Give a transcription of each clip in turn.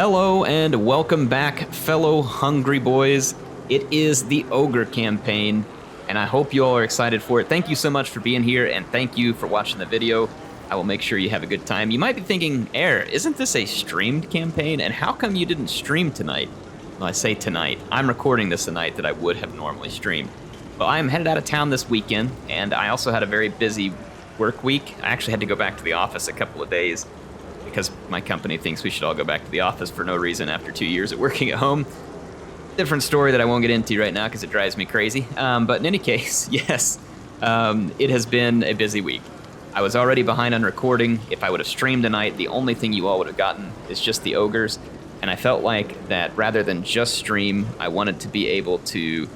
Hello and welcome back, fellow hungry boys. It is the Ogre campaign, and I hope you all are excited for it. Thank you so much for being here, and thank you for watching the video. I will make sure you have a good time. You might be thinking, Air, isn't this a streamed campaign, and how come you didn't stream tonight? Well, I say tonight. I'm recording this the night that I would have normally streamed. Well, I am headed out of town this weekend, and I also had a very busy work week. I actually had to go back to the office a couple of days because my company thinks we should all go back to the office for no reason after 2 years of working at home. Different story that I won't get into right now because it drives me crazy. But in any case, yes, it has been a busy week. I was already behind on recording. If I would have streamed tonight, the only thing you all would have gotten is just the Ogres. And I felt like that rather than just stream, I wanted to be able to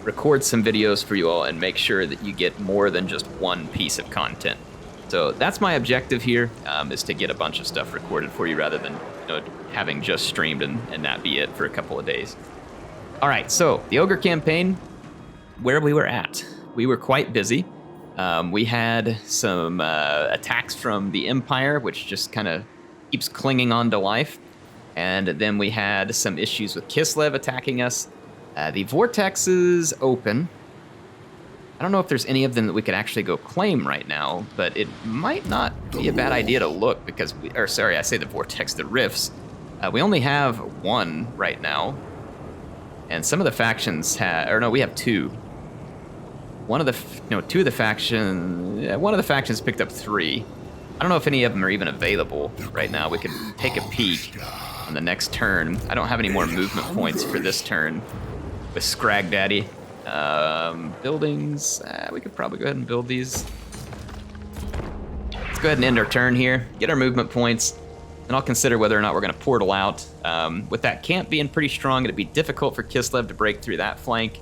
record some videos for you all and make sure that you get more than just one piece of content. So that's my objective here, is to get a bunch of stuff recorded for you rather than having just streamed and that be it for a couple of days. All right, so the Ogre campaign, where we were at. We were quite busy. We had some attacks from the Empire, which just kind of keeps clinging on to life. And then we had some issues with Kislev attacking us. The Vortex is open. I don't know if there's any of them that we could actually go claim right now, but it might not be a bad idea to look because I say the Vortex, the Rifts. We only have one right now. And some of the factions we have two. One of the factions picked up 3. I don't know if any of them are even available right now. We could take a peek on the next turn. I don't have any more movement points for this turn with Skrag Daddy. Buildings, we could probably go ahead and build these. Let's go ahead and end our turn here, get our movement points, and I'll consider whether or not we're going to portal out. With that camp being pretty strong, it'd be difficult for Kislev to break through that flank.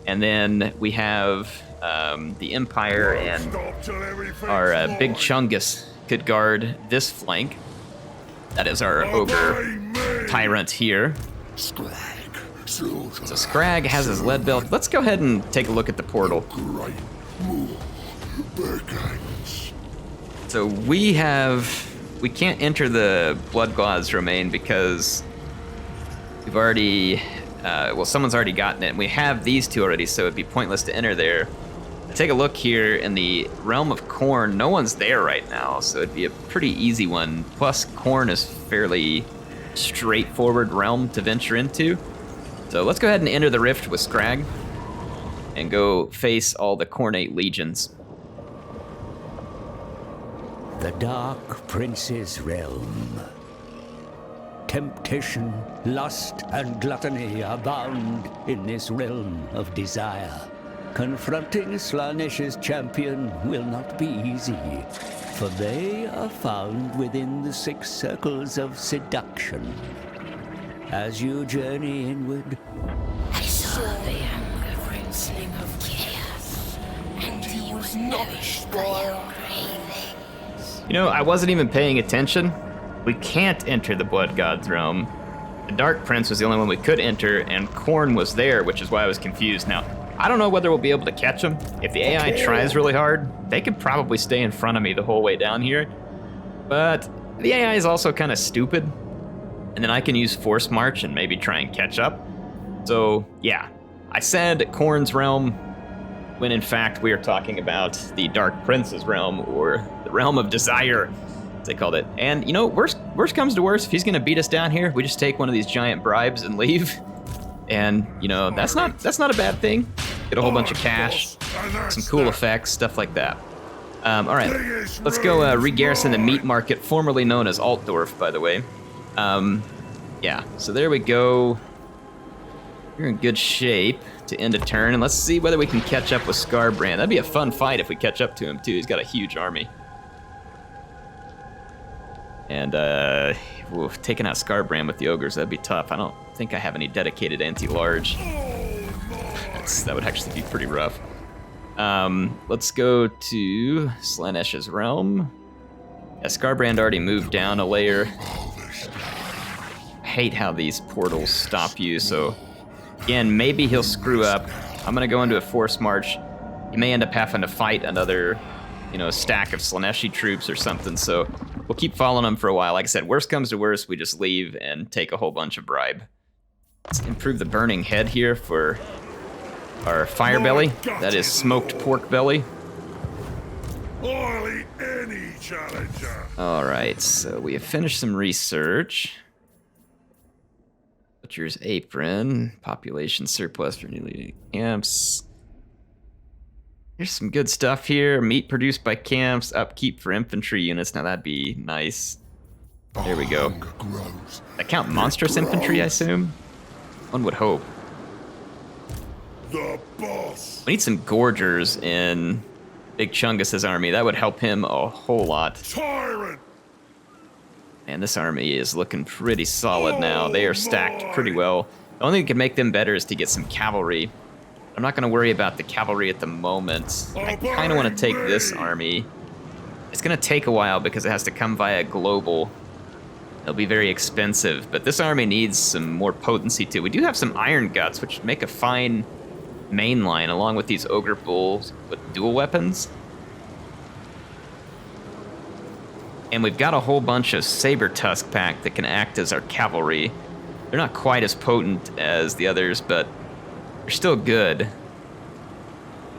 And then we have the Empire and our Big Chungus could guard this flank. That is our Ogre Tyrant here. So Skrag has his lead belt. Let's go ahead and take a look at the portal. So we can't enter the Bloodglaws Domain because we've already, someone's already gotten it. And we have these two already, so it'd be pointless to enter there. Take a look here in the Realm of Khorne. No one's there right now, so it'd be a pretty easy one. Plus, Khorne is fairly straightforward realm to venture into. So let's go ahead and enter the Rift with Skrag and go face all the Khornate legions. The Dark Prince's realm. Temptation, lust, and gluttony are bound in this realm of desire. Confronting Slaanesh's champion will not be easy, for they are found within the 6 circles of seduction. As you journey inward, I saw the younger princeling of chaos, and he was nourished by your cravings. I wasn't even paying attention. We can't enter the Blood God's realm. The Dark Prince was the only one we could enter, and Khorne was there, which is why I was confused. Now, I don't know whether we'll be able to catch them. If the AI tries really hard, they could probably stay in front of me the whole way down here. But the AI is also kind of stupid. And then I can use Force March and maybe try and catch up. So, yeah. I said Khorne's realm when in fact we are talking about the Dark Prince's realm, or the Realm of Desire, as they called it. And, worst comes to worst, if he's going to beat us down here, we just take one of these giant bribes and leave. And, that's not a bad thing. Get a whole bunch of cash, some cool effects, stuff like that. All right, let's go re-garrison the meat market, formerly known as Altdorf, by the way. Yeah, so there we go. We're in good shape to end a turn, and let's see whether we can catch up with Skarbrand. That'd be a fun fight if we catch up to him, too. He's got a huge army. And, taking out Skarbrand with the Ogres, that'd be tough. I don't think I have any dedicated anti-large. That would actually be pretty rough. Let's go to Slaanesh's realm. Yeah, Skarbrand already moved down a layer. I hate how these portals stop you, so again, maybe he'll screw up. I'm gonna go into a Force March. He may end up having to fight another, stack of Slaaneshi troops or something, so We'll keep following them for a while. Like I said, worst comes to worst, we just leave and take a whole bunch of bribe. Let's improve the burning head here for our fire belly. That is smoked pork belly. I'll eat any challenger. All right, so we have finished some research. Butcher's apron, population surplus for newly camps. Here's some good stuff here. Meat produced by camps, upkeep for infantry units. Now that'd be nice. There we go. That count monstrous infantry, I assume? One would hope. The boss. We need some gorgers in Big Chungus's army. That would help him a whole lot. Tyrant. Man, this army is looking pretty solid now. They are stacked pretty well. The only thing that can make them better is to get some cavalry. I'm not going to worry about the cavalry at the moment. I kind of want to take this army. It's going to take a while because it has to come via global. It'll be very expensive, but this army needs some more potency too. We do have some iron guts, which make a fine main line along with these ogre bulls with dual weapons. And we've got a whole bunch of saber tusk pack that can act as our cavalry. They're not quite as potent as the others, but they're still good.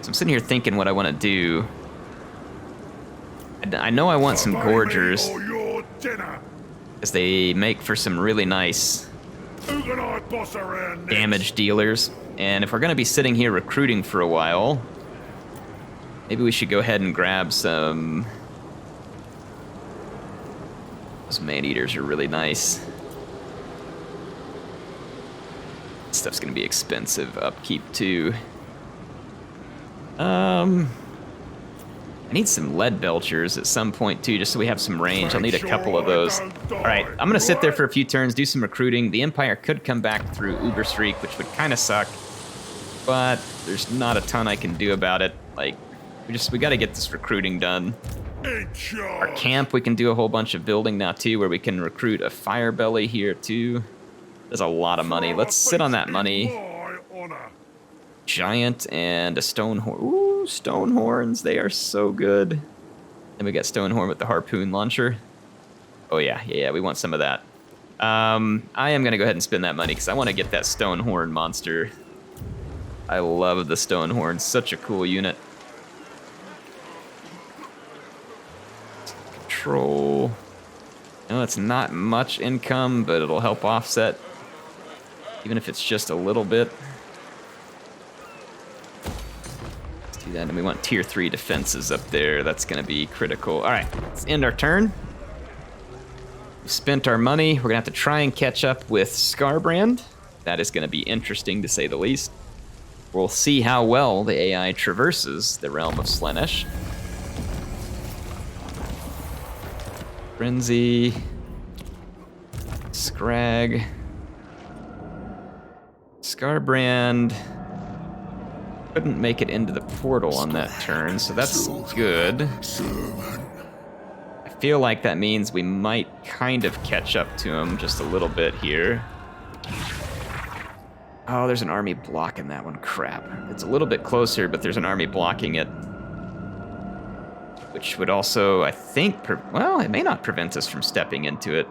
So I'm sitting here thinking what I want to do. I know I want some gorgers, Or your dinner. because they make for some really nice Who can I boss around next? damage dealers. And if we're going to be sitting here recruiting for a while, maybe we should go ahead and grab some. Those man-eaters are really nice. This stuff's gonna be expensive upkeep too. I need some lead belchers at some point too, just so we have some range. I'll need a couple of those. All right, I'm gonna sit there for a few turns, do some recruiting. The Empire could come back through Uberstreak, which would kind of suck, but there's not a ton I can do about it. Like, we got to get this recruiting done. In charge. Our camp, we can do a whole bunch of building now too, where we can recruit a fire belly here too. There's a lot of money. Let's sit on that money. My honor. Giant and a stone horn. Ooh, stone horns. They are so good. Then we got stone horn with the harpoon launcher. Oh yeah, we want some of that. I am gonna go ahead and spend that money because I want to get that stone horn monster. I love the stone horn. Such a cool unit. Control. No, it's not much income, but it'll help offset, even if it's just a little bit. Let's do that, and we want tier 3 defenses up there. That's going to be critical. All right, let's end our turn. We've spent our money. We're going to have to try and catch up with Skarbrand. That is going to be interesting, to say the least. We'll see how well the AI traverses the realm of Slaanesh. Frenzy, Skrag, Skarbrand couldn't make it into the portal on that turn, so that's good. I feel like that means we might kind of catch up to him just a little bit here. Oh, there's an army blocking that one. Crap. It's a little bit closer, but there's an army blocking it. Which would also, I think, well, it may not prevent us from stepping into it.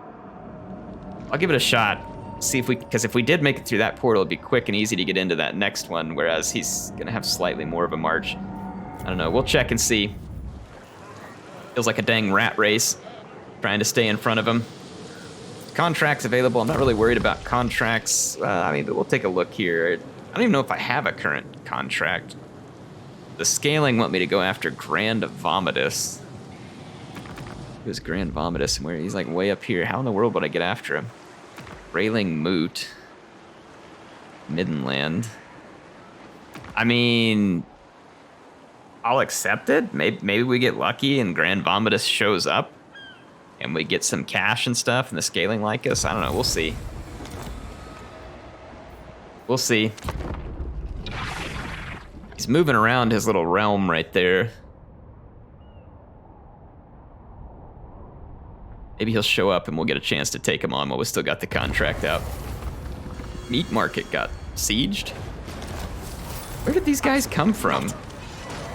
I'll give it a shot. See if because if we did make it through that portal, it'd be quick and easy to get into that next one, whereas he's gonna have slightly more of a march. I don't know, we'll check and see. Feels like a dang rat race, trying to stay in front of him. Contracts available, I'm not really worried about contracts. I mean, but we'll take a look here. I don't even know if I have a current contract. The scaling want me to go after Grand Vomitus. Who's Grand Vomitus? And where he's like way up here. How in the world would I get after him? Railing Moot. Middenland. I mean, I'll accept it. Maybe we get lucky and Grand Vomitus shows up and we get some cash and stuff and the scaling like us. I don't know. We'll see. We'll see. He's moving around his little realm right there. Maybe he'll show up and we'll get a chance to take him on while we still got the contract out. Meat market got sieged? Where did these guys come from?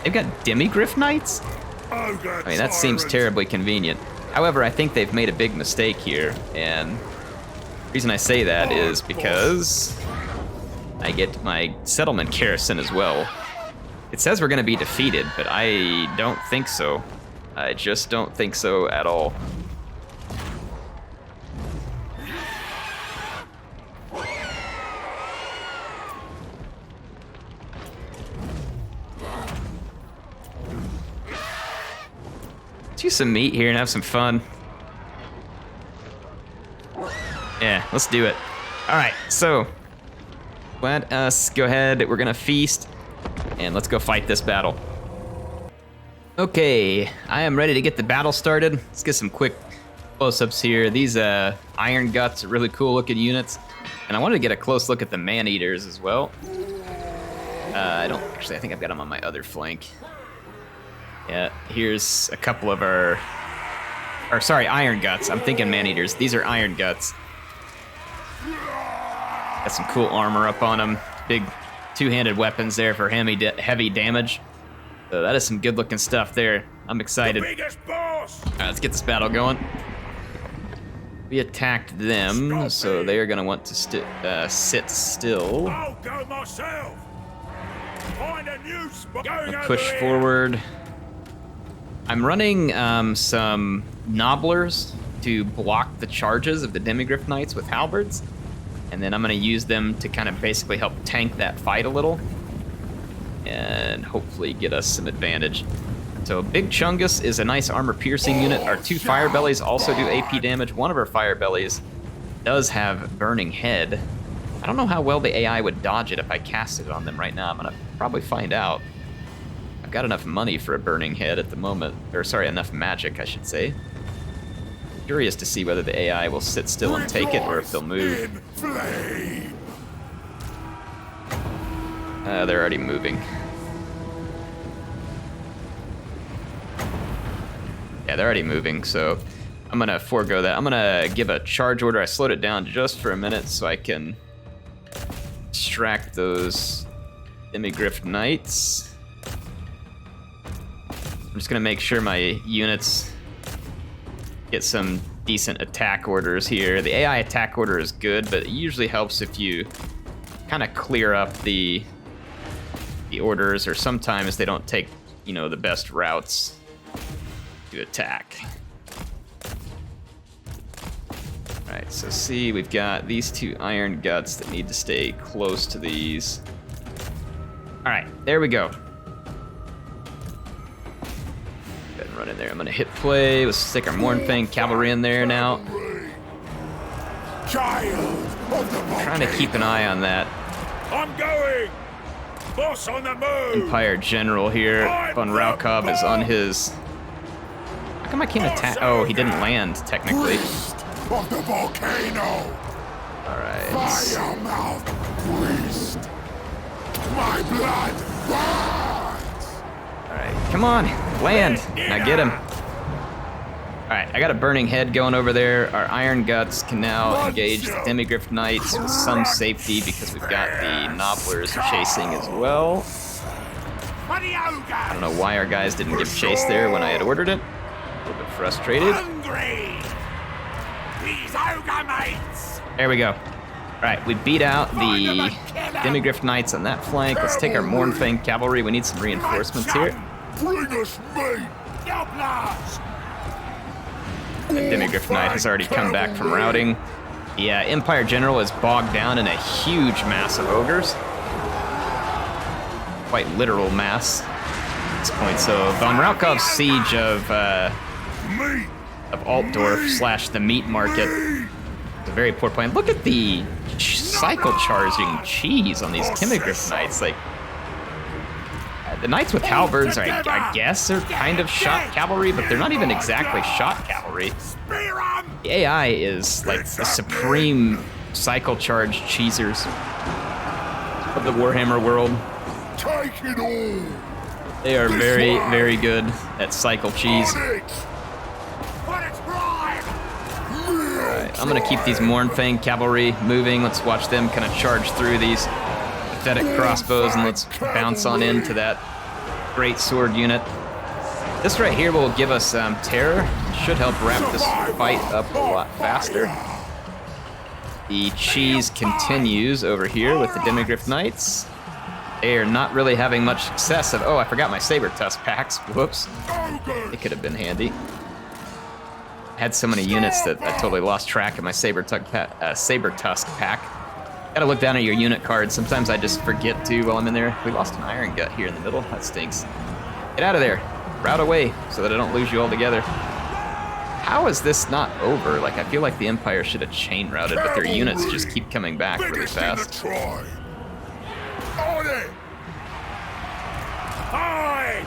They've got Demigrif Knights? I mean, that seems terribly convenient. However, I think they've made a big mistake here, and the reason I say that is because I get my settlement garrison as well. It says we're going to be defeated, but I don't think so. I just don't think so at all. Let's use some meat here and have some fun. Yeah, let's do it. All right, so let us go ahead. We're gonna feast, and let's go fight this battle. Okay, I am ready to get the battle started. Let's get some quick close-ups here. These iron guts are really cool looking units, and I wanted to get a close look at the man-eaters as well. I don't actually. I think I've got them on my other flank. Yeah, here's a couple of our, or sorry, iron guts. I'm thinking man-eaters. These are iron guts. Got some cool armor up on them. Big two-handed weapons there for heavy damage. So that is some good-looking stuff there. I'm excited. All right, let's get this battle going. We attacked them, so they are going to want to sit still. I'll go myself. Find a new spot. I'll push forward. I'm running some nobblers to block the charges of the Demigrif Knights with halberds, and then I'm going to use them to kind of basically help tank that fight a little, and hopefully get us some advantage. So Big Chungus is a nice armor-piercing unit. Our two fire bellies also do AP damage. One of our fire bellies does have Burning Head. I don't know how well the AI would dodge it if I cast it on them right now. I'm going to probably find out. I've got enough money for a Burning Head at the moment. Or sorry, enough magic, I should say. Curious to see whether the AI will sit still and take it or if they'll move. They're already moving. Yeah, they're already moving, so I'm gonna forego that. I'm gonna give a charge order. I slowed it down just for a minute so I can extract those Demigrif Knights. I'm just gonna make sure my units get some decent attack orders here. The AI attack order is good, but it usually helps if you kind of clear up the orders, or sometimes they don't take, you know, the best routes to attack. Alright, so see, we've got these two iron guts that need to stay close to these. Alright, there we go. Go ahead and run in there. I'm gonna hit play. Let's stick our Mornfang Cavalry in there now. Trying to keep an eye on that. I'm going! Boss on the move! Empire General here. Von Raukov is on his... How come I can't attack? Oh, he didn't land, technically. Of the volcano! Alright. Fire mouth priest! My blood burns! Alright, come on, land. Now get him. Alright, I got a Burning Head going over there. Our Iron Guts can now engage the Demigrif Knights with some safety because we've got the Nobblers chasing as well. I don't know why our guys didn't give chase there when I had ordered it. A little bit frustrated. There we go. Alright, we beat out the Demigrif Knights on that flank. Let's take our Mornfang Cavalry. We need some reinforcements here. Bring us meat! The Demigrif Knight has already come back from routing. The Empire General is bogged down in a huge mass of ogres. Quite literal mass at this point. So Von Raukov's siege of Altdorf / the meat market. It's a very poor plan. Look at the cycle charging cheese on these Demigrif Knights. Like, the Knights with halberds, I guess, are kind of shot cavalry, but they're not even exactly shot cavalry. The AI is like the supreme cycle charge cheesers of the Warhammer world. Take it all! They are very, very good at cycle cheese. Alright, I'm gonna keep these Mornfang Cavalry moving. Let's watch them kind of charge through these pathetic crossbows, and let's bounce on into that great sword unit. This right here will give us terror. Should help wrap this fight up a lot faster. The cheese continues over here with the Demigrif Knights. They are not really having much success of... Oh, I forgot my Saber Tusk packs. Whoops. It could have been handy. I had so many units that I totally lost track of my Saber Tusk pack. Gotta look down at your unit cards. Sometimes I just forget to while I'm in there. We lost an Iron Gut here in the middle. That stinks. Get out of there. Route away so that I don't lose you altogether. How is this not over? Like, I feel like the Empire should have chain routed, but their units just keep coming back really fast.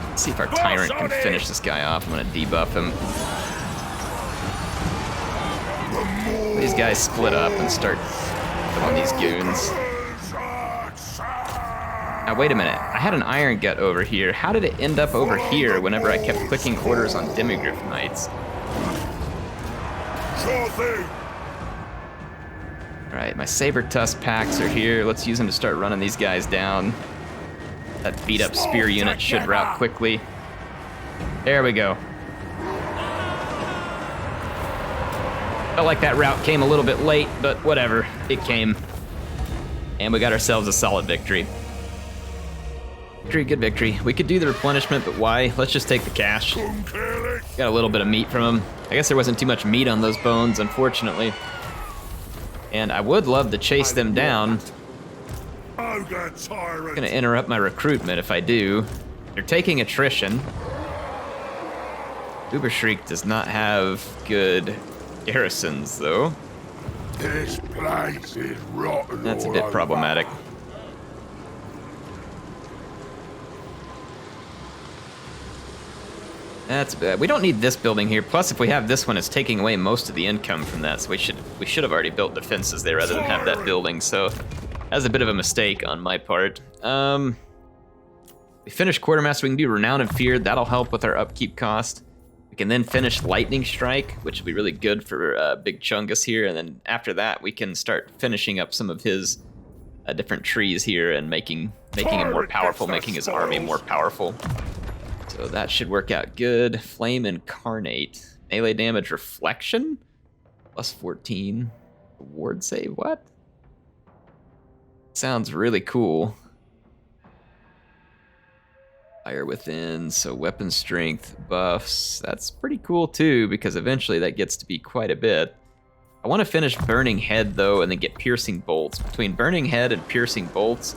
Let's see if our Tyrant can finish this guy off. I'm gonna debuff him. These guys split up and start on these goons. Now wait a minute, I had an Iron Gut over here. How did it end up over here whenever I kept clicking orders on Demigrif Knights? Alright, my Saber Tusk packs are here. Let's use them to start running these guys down. That beat up spear unit should route quickly. There we go. Felt like that route came a little bit late, but whatever, it came. And we got ourselves a solid victory. Good victory. We could do the replenishment, but why? Let's just take the cash. Got a little bit of meat from them. I guess there wasn't too much meat on those bones, unfortunately. And I would love to chase them down. I'm gonna interrupt my recruitment if I do. They're taking attrition. Ubershriek does not have good garrisons, though. This place is rotten. That's a bit problematic. That's bad. We don't need this building here. Plus, if we have this one, it's taking away most of the income from that. So we should have already built defenses there rather than have that building. So that's a bit of a mistake on my part. We finished Quartermaster. We can do Renown and Fear. That'll help with our upkeep cost. We can then finish Lightning Strike, which will be really good for Big Chungus here. And then after that, we can start finishing up some of his different trees here and making him more powerful, making his army more powerful. So that should work out good. Flame Incarnate. Melee damage reflection? Plus 14. Ward save, what? Sounds really cool. Fire Within, so weapon strength buffs. That's pretty cool too, because eventually that gets to be quite a bit. I want to finish Burning Head though, and then get Piercing Bolts. Between Burning Head and Piercing Bolts,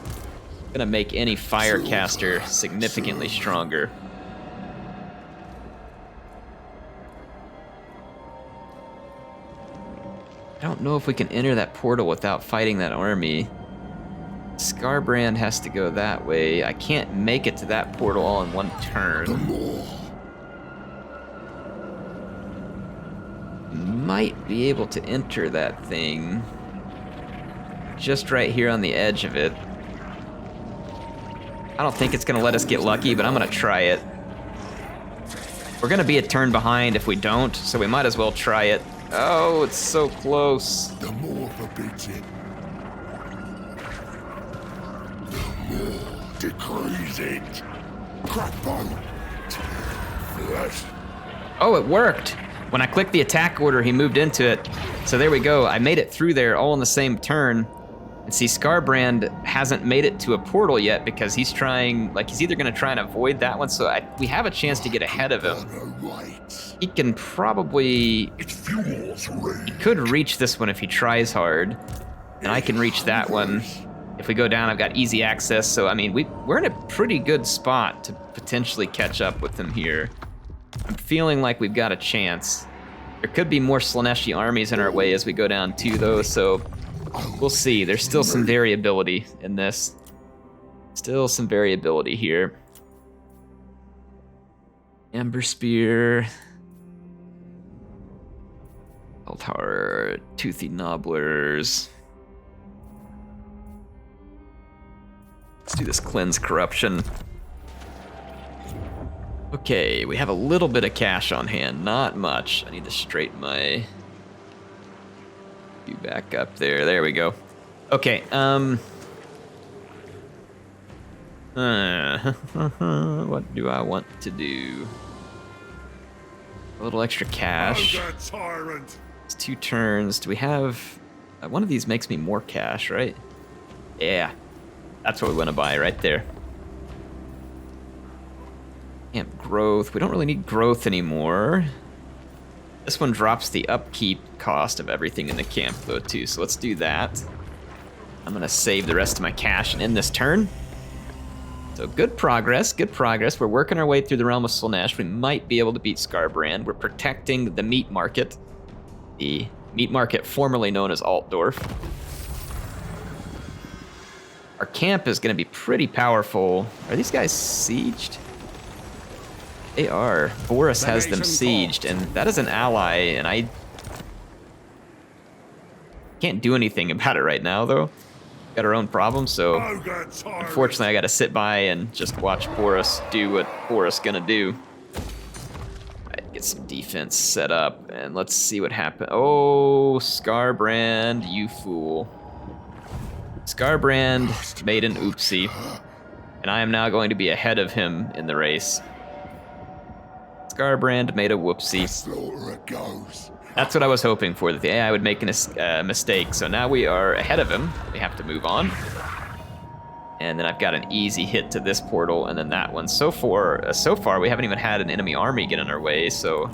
I'm gonna make any Firecaster significantly stronger. I don't know if we can enter that portal without fighting that army. Skarbrand has to go that way. I can't make it to that portal all in one turn. Might be able to enter that thing. Just right here on the edge of it. I don't think it's gonna let us get lucky, but I'm gonna try it. We're gonna be a turn behind if we don't, so we might as well try it. Oh, it's so close. The more forbids it, the more decrees it. Crackbone. Flesh. Oh, it worked. When I clicked the attack order, he moved into it. So there we go. I made it through there all in the same turn. And see, Skarbrand hasn't made it to a portal yet because he's trying, like he's either gonna try and avoid that one, so we have a chance to get ahead of him. He can probably, he could reach this one if he tries hard, and I can reach that one. If we go down, I've got easy access, so I mean, we're in a pretty good spot to potentially catch up with them here. I'm feeling like we've got a chance. There could be more Slaaneshi armies in our way as we go down too, though, so we'll see. There's still some variability in this. Still some variability here. Ember Spear. Altar, Toothy Nobblers. Let's do this Cleanse Corruption. Okay, we have a little bit of cash on hand, not much. I need to straighten my... You back up there. There we go. Okay, what do I want to do? A little extra cash. Ogre tyrant. It's 2 turns. Do we have... one of these makes me more cash, right? Yeah. That's what we want to buy right there. Camp growth. We don't really need growth anymore. This one drops the upkeep cost of everything in the camp, though, too. So let's do that. I'm going to save the rest of my cash and end this turn. So good progress, good progress. We're working our way through the realm of Slaanesh. We might be able to beat Skarbrand. We're protecting the meat market. The meat market formerly known as Altdorf. Our camp is going to be pretty powerful. Are these guys sieged? They are. Boris has them sieged, and that is an ally, and I can't do anything about it right now, though. Got our own problems, so unfortunately I got to sit by and just watch Boris do what Boris gonna do. Right, get some defense set up, and let's see what happens. Oh, Skarbrand, you fool. Skarbrand made an oopsie, and I am now going to be ahead of him in the race. Skarbrand made a whoopsie. That's what I was hoping for, that the AI would make a mistake. So now we are ahead of him. We have to move on. And then I've got an easy hit to this portal, and then that one. So far, we haven't even had an enemy army get in our way, so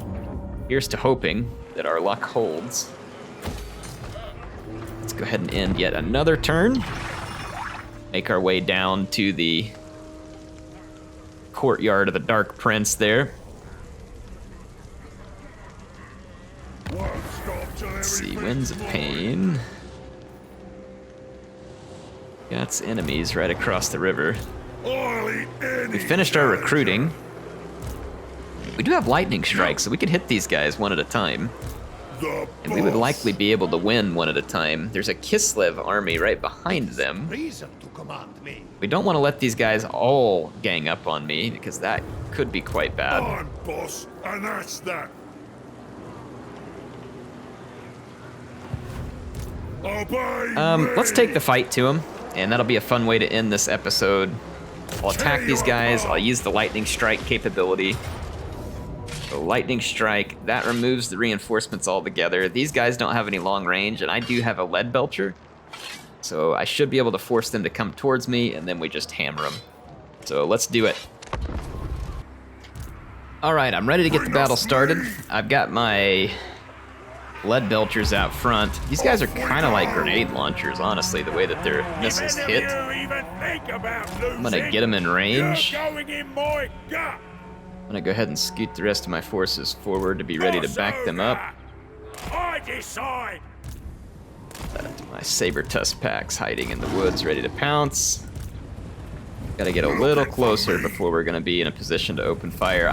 here's to hoping that our luck holds. Let's go ahead and end yet another turn. Make our way down to the courtyard of the Dark Prince there. Let's see, Winds of Pain. Got enemies right across the river. We finished our recruiting. We do have lightning strikes, so we could hit these guys one at a time. And we would likely be able to win one at a time. There's a Kislev army right behind them. We don't want to let these guys all gang up on me, because that could be quite bad. I'm boss, and that's that. Let's take the fight to him, and that'll be a fun way to end this episode. I'll attack these guys. I'll use the lightning strike capability. The lightning strike, that removes the reinforcements altogether. These guys don't have any long range, and I do have a lead belcher, so I should be able to force them to come towards me, and then we just hammer them. So let's do it. All right, I'm ready to get the battle started. I've got my lead belchers out front. These guys are kind of like grenade launchers, honestly, the way that their missiles hit. I'm gonna get them in range. I'm gonna go ahead and scoot the rest of my forces forward to be ready to back them up. I decide. My saber-tusk packs hiding in the woods, ready to pounce. Gotta get a little closer before we're gonna be in a position to open fire.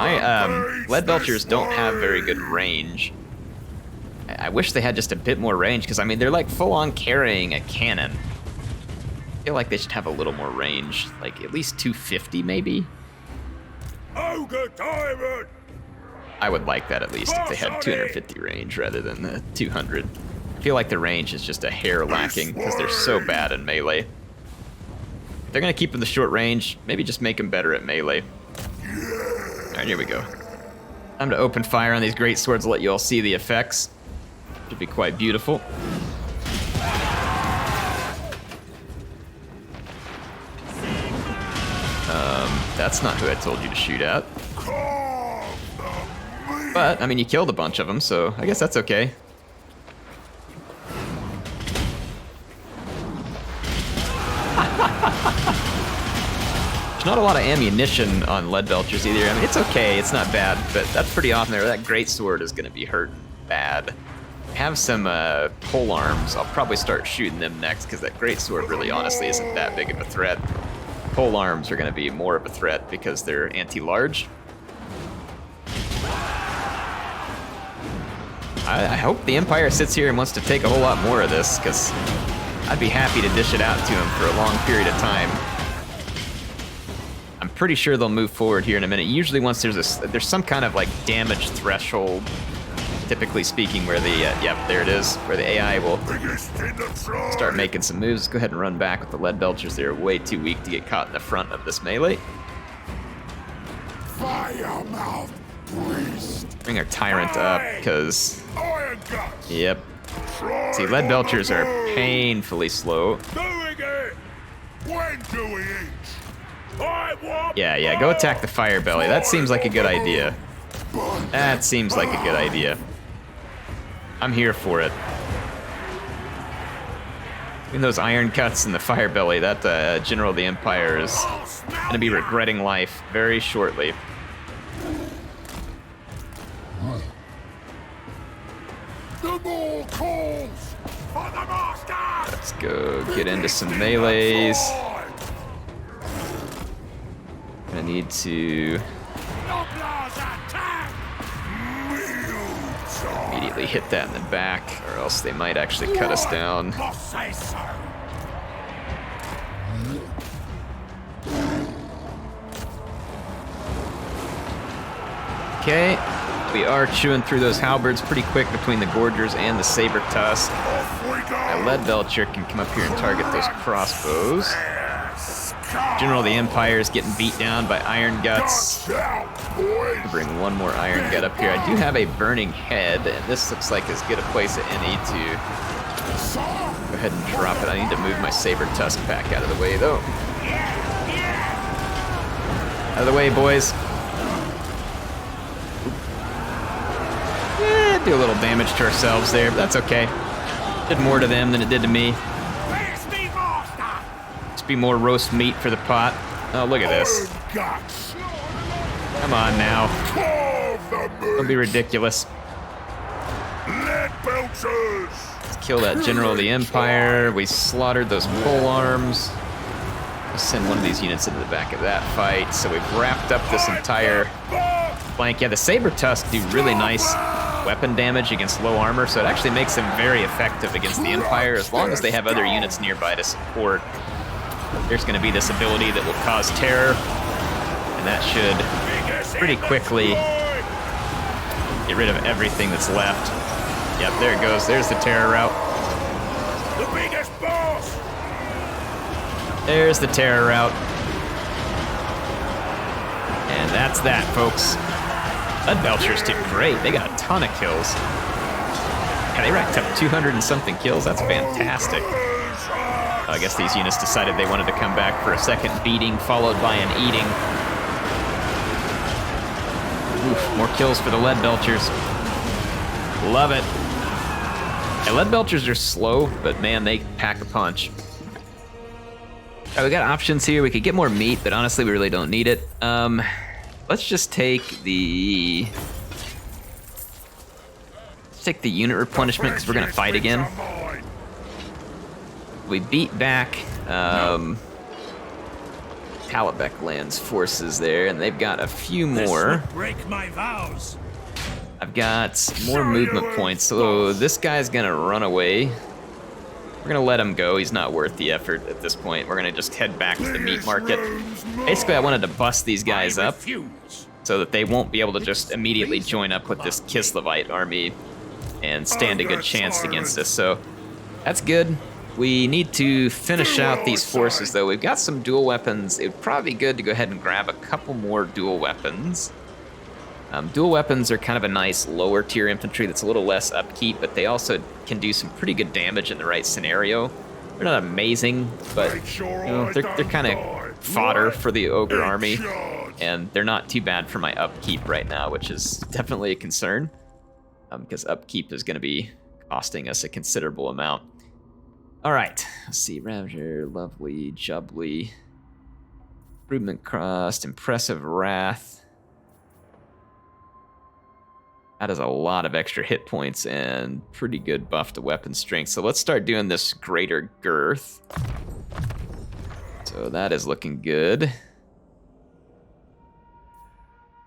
Lead belchers don't have very good range. I wish they had just a bit more range, because I mean, they're like full-on carrying a cannon. I feel like they should have a little more range, like at least 250 maybe. Ogre tyrant. I would like that at least if they had 250 range rather than the 200. I feel like the range is just a hair lacking because they're so bad in melee. If they're gonna keep them the short range, maybe just make them better at melee. All right, here we go. Time to open fire on these great swords. Let you all see the effects. Should be quite beautiful. That's not who I told you to shoot at. But, I mean, you killed a bunch of them, so I guess that's okay. There's not a lot of ammunition on lead belchers either. I mean, it's okay, it's not bad, but that's pretty often there. That great sword is going to be hurt bad. I have some pole arms. I'll probably start shooting them next, because that great sword really honestly isn't that big of a threat. Pole arms are going to be more of a threat because they're anti-large. I hope the Empire sits here and wants to take a whole lot more of this, because I'd be happy to dish it out to them for a long period of time. I'm pretty sure they'll move forward here in a minute. Usually once there's some kind of like damage threshold, typically speaking, where the, yep, there it is, where the AI will start making some moves. Let's go ahead and run back with the lead belchers. They're way too weak to get caught in the front of this melee. Fire mouth. Bring our tyrant up, because, Iron guts. yep. See, lead belchers are painfully slow. Doing it. When do we eat? I want. Yeah, go attack the fire belly. That seems like a good idea. That seems like a good idea. I'm here for it. Between those iron cuts and the fire belly, that General of the Empire is going to be regretting life very shortly. The more calls for the master. Let's go get into some melees. Gonna need to immediately hit that in the back, or else they might actually cut us down. Boss say so. Okay, we are chewing through those halberds pretty quick between the Gorgers and the Saber Tusk. Off we go. A lead belcher can come up here and target those crossbows. General of the Empire is getting beat down by iron guts. Boys. Bring one more iron gut up here. I do have a burning head, and this looks like as good a place as any to go ahead and drop it. I need to move my Saber Tusk pack out of the way, though. Out of the way, boys. Do a little damage to ourselves there, but that's okay. Did more to them than it did to me. Just be more roast meat for the pot. Oh, look at this. Guts. Come on now. Carve the Don't be ridiculous. lead belchers. Let's kill that General of the Empire. We slaughtered those pole arms. Let's send one of these units into the back of that fight. So we've wrapped up this entire flank. Yeah, the Saber Tusk do really nice weapon damage against low armor, so it actually makes them very effective against the Empire as long as they have other units nearby to support. There's going to be this ability that will cause terror, and that should pretty quickly get rid of everything that's left. Yep, there it goes. There's the terror route. The biggest boss. There's the terror route. And that's that, folks. Lead Belchers did great. They got a ton of kills. Yeah, they racked up 200 and something kills. That's fantastic. I guess these units decided they wanted to come back for a second beating, followed by an eating. Oof, more kills for the Lead Belchers. Love it. Yeah, Lead Belchers are slow, but man, they pack a punch. All right, we got options here. We could get more meat, but honestly, we really don't need it. Let's just take the... Let's take the unit replenishment, because we're going to fight again. We beat back Talabek lands forces there, and they've got a few more. Break my vows. I've got more movement points, so this guy's going to run away. We're going to let him go. He's not worth the effort at this point. We're going to just head back to the meat market. Basically, I wanted to bust these guys up so that they won't be able to just immediately join up with this Kislevite army and stand a good chance against us. So that's good. We need to finish out these forces, though. We've got some dual weapons. It would probably be good to go ahead and grab a couple more dual weapons. Dual weapons are kind of a nice lower tier infantry that's a little less upkeep, but they also can do some pretty good damage in the right scenario. They're not amazing, but you know, they're kind of fodder for the Ogre army, and they're not too bad for my upkeep right now, which is definitely a concern, because upkeep is going to be costing us a considerable amount. All right, let's see. Ravager, lovely, jubbly, improvement crust, impressive wrath. That is a lot of extra hit points and pretty good buff to weapon strength. So let's start doing this greater girth. So that is looking good. And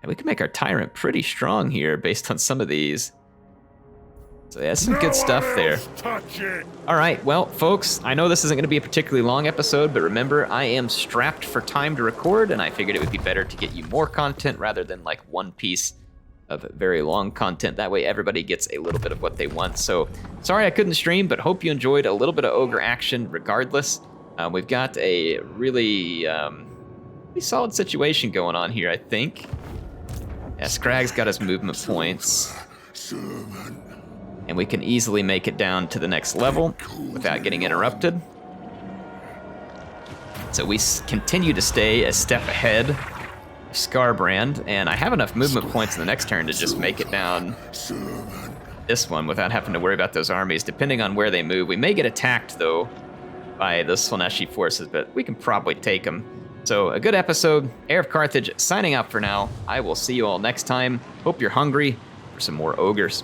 we can make our tyrant pretty strong here based on some of these. So yeah, some good stuff there. All right, well, folks, I know this isn't going to be a particularly long episode, but remember, I am strapped for time to record, and I figured it would be better to get you more content rather than like one piece of very long content. That way everybody gets a little bit of what they want. So sorry I couldn't stream, but hope you enjoyed a little bit of Ogre action regardless. We've got a really solid situation going on here, I think. Yeah, Skrag's got his movement points. And we can easily make it down to the next level without getting interrupted. So we continue to stay a step ahead of Skarbrand, and I have enough movement points in the next turn to just make it down this one without having to worry about those armies, depending on where they move. We may get attacked, though, by the Slaaneshi forces, but we can probably take them. So a good episode. HeirofCarthage signing out for now. I will see you all next time. Hope you're hungry for some more ogres.